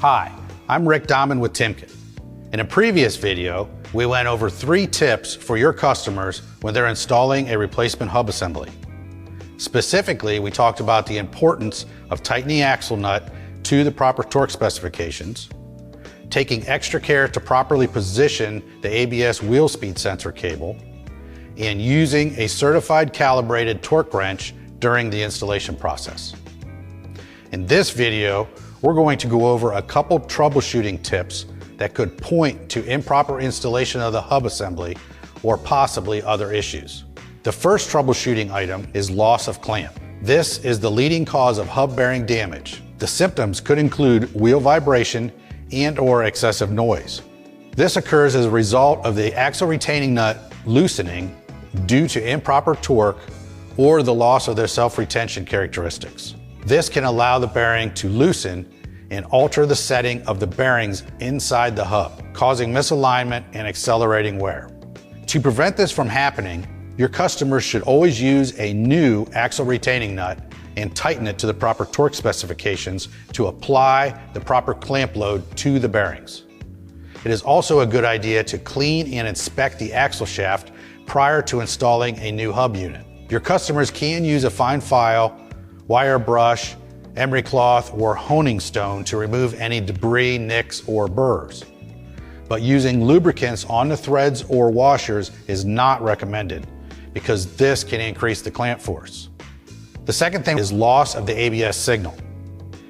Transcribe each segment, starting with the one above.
Hi, I'm Rick Dahman with Timken. In a previous video, we went over 3 tips for your customers when they're installing a replacement hub assembly. Specifically, we talked about the importance of tightening the axle nut to the proper torque specifications, taking extra care to properly position the ABS wheel speed sensor cable, and using a certified calibrated torque wrench during the installation process. In this video, we're going to go over a couple troubleshooting tips that could point to improper installation of the hub assembly or possibly other issues. The first troubleshooting item is loss of clamp. This is the leading cause of hub bearing damage. The symptoms could include wheel vibration and/or excessive noise. This occurs as a result of the axle retaining nut loosening due to improper torque or the loss of their self-retention characteristics. This can allow the bearing to loosen and alter the setting of the bearings inside the hub, causing misalignment and accelerating wear. To prevent this from happening, your customers should always use a new axle retaining nut and tighten it to the proper torque specifications to apply the proper clamp load to the bearings. It is also a good idea to clean and inspect the axle shaft prior to installing a new hub unit. Your customers can use a fine file, wire brush, emery cloth, or honing stone to remove any debris, nicks, or burrs. But using lubricants on the threads or washers is not recommended because this can increase the clamp force. The second thing is loss of the ABS signal.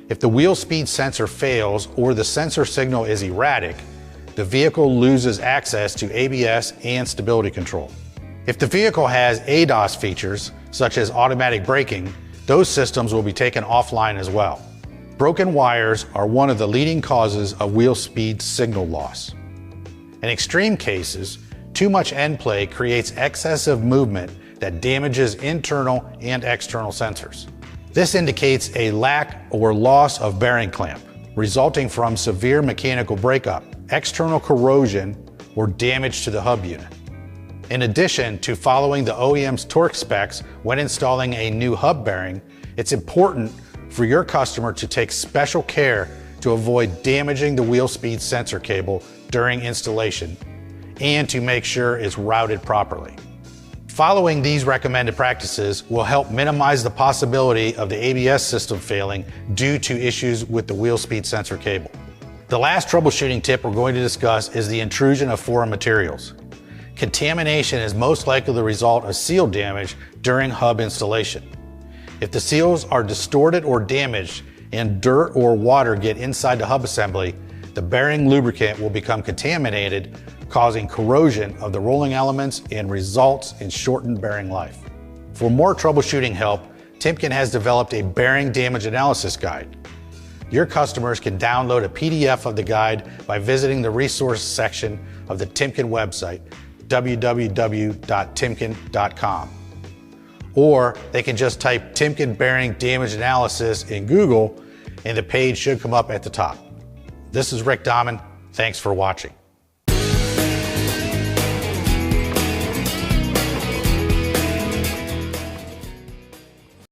If the wheel speed sensor fails or the sensor signal is erratic, the vehicle loses access to ABS and stability control. If the vehicle has ADAS features, such as automatic braking, those systems will be taken offline as well. Broken wires are one of the leading causes of wheel speed signal loss. In extreme cases, too much end play creates excessive movement that damages internal and external sensors. This indicates a lack or loss of bearing clamp, resulting from severe mechanical breakup, external corrosion, or damage to the hub unit. In addition to following the OEM's torque specs when installing a new hub bearing, it's important for your customer to take special care to avoid damaging the wheel speed sensor cable during installation and to make sure it's routed properly. Following these recommended practices will help minimize the possibility of the ABS system failing due to issues with the wheel speed sensor cable. The last troubleshooting tip we're going to discuss is the intrusion of foreign materials. Contamination is most likely the result of seal damage during hub installation. If the seals are distorted or damaged and dirt or water get inside the hub assembly, the bearing lubricant will become contaminated, causing corrosion of the rolling elements and results in shortened bearing life. For more troubleshooting help, Timken has developed a bearing damage analysis guide. Your customers can download a PDF of the guide by visiting the resource section of the Timken website, www.timken.com. Or they can just type Timken bearing damage analysis in Google and the page should come up at the top. This is Rick Dahman. Thanks for watching.